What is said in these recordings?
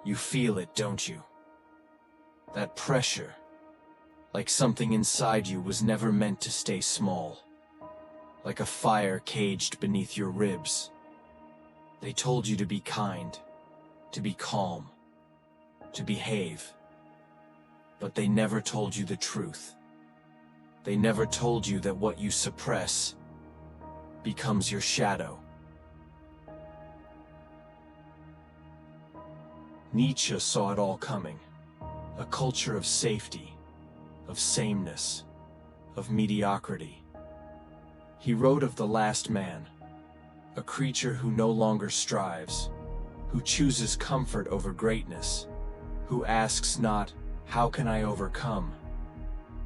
You feel it, don't you? That pressure, like something inside you was never meant to stay small. Like a fire caged beneath your ribs. They told you to be kind, to be calm, to behave. But they never told you the truth. They never told you that what you suppress becomes your shadow. Nietzsche saw it all coming. A culture of safety, of sameness, of mediocrity. He wrote of the last man, a creature who no longer strives, who chooses comfort over greatness, who asks not, "How can I overcome?"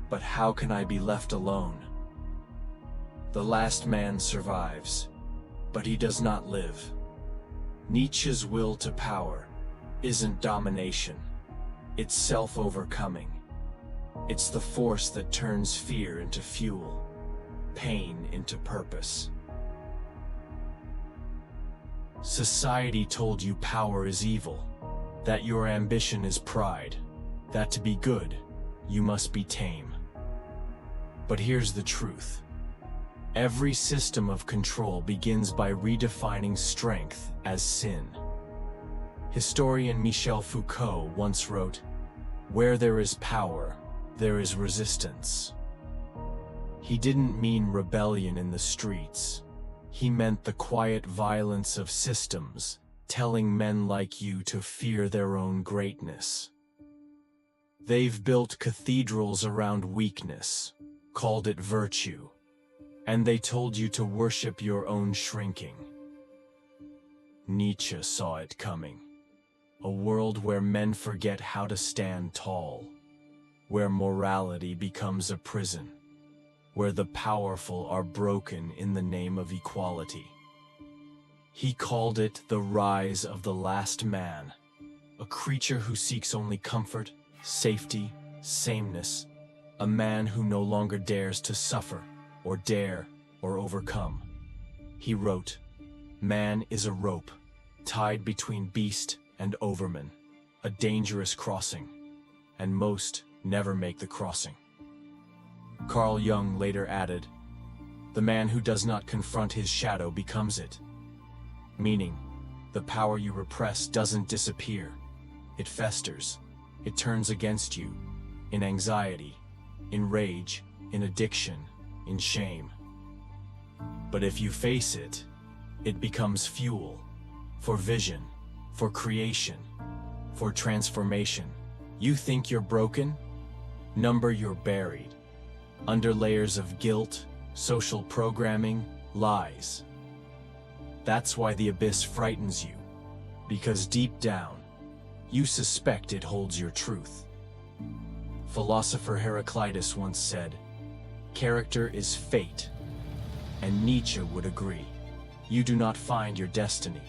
but "How can I be left alone?" The last man survives, but he does not live. Nietzsche's will to power isn't domination, it's self-overcoming. It's the force that turns fear into fuel, pain into purpose. Society told you power is evil, that your ambition is pride, that to be good, you must be tame. But here's the truth. Every system of control begins by redefining strength as sin. Historian Michel Foucault once wrote, "Where there is power, there is resistance." He didn't mean rebellion in the streets. He meant the quiet violence of systems, telling men like you to fear their own greatness. They've built cathedrals around weakness, called it virtue, and they told you to worship your own shrinking. Nietzsche saw it coming. A world where men forget how to stand tall, where morality becomes a prison, where the powerful are broken in the name of equality. He called it the rise of the last man, a creature who seeks only comfort, safety, sameness, a man who no longer dares to suffer, or dare, or overcome. He wrote, "Man is a rope, tied between beast and overman, a dangerous crossing, and most never make the crossing." Carl Jung later added, "The man who does not confront his shadow becomes it." Meaning, the power you repress doesn't disappear. It festers. It turns against you, in anxiety, in rage, in addiction, in shame. But if you face it, it becomes fuel for vision, for creation, for transformation. You think you're broken? Number you're buried, under layers of guilt, social programming, lies. That's why the abyss frightens you, because deep down, you suspect it holds your truth. Philosopher Heraclitus once said, "Character is fate," and Nietzsche would agree. You do not find your destiny,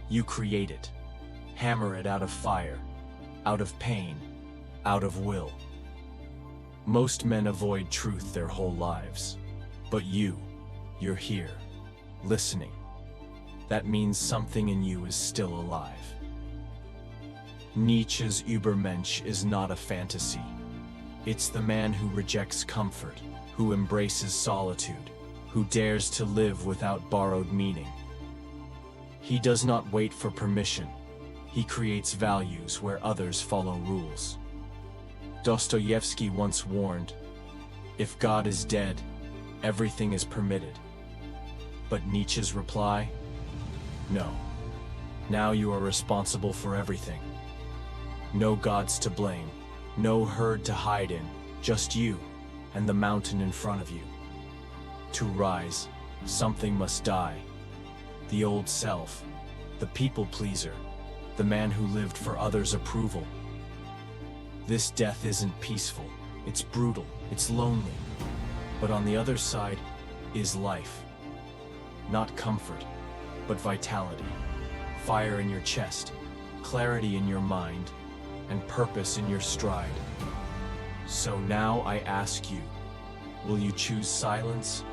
you create it. Hammer it out of fire, out of pain, out of will. Most men avoid truth their whole lives, but you're here, listening. That means something in you is still alive. Nietzsche's Übermensch is not a fantasy. It's the man who rejects comfort, who embraces solitude, who dares to live without borrowed meaning. He does not wait for permission. He creates values where others follow rules. Dostoevsky once warned, "If God is dead, everything is permitted." But Nietzsche's reply? No. Now you are responsible for everything. No gods to blame, no herd to hide in, just you and the mountain in front of you. To rise, something must die. The old self, the people pleaser, the man who lived for others' approval. This death isn't peaceful, it's brutal, it's lonely. But on the other side is life. Not comfort, but vitality. Fire in your chest, clarity in your mind, and purpose in your stride. So now I ask you, will you choose silence,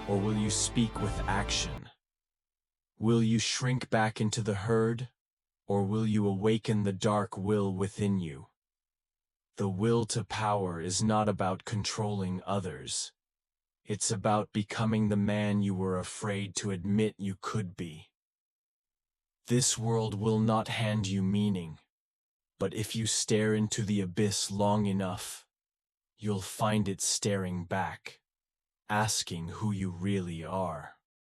or will you speak with action? Will you shrink back into the herd, Or will you awaken the dark will within you? The will to power is not about controlling others. It's about becoming the man you were afraid to admit you could be. This world will not hand you meaning, but if you stare into the abyss long enough, you'll find it staring back, asking who you really are.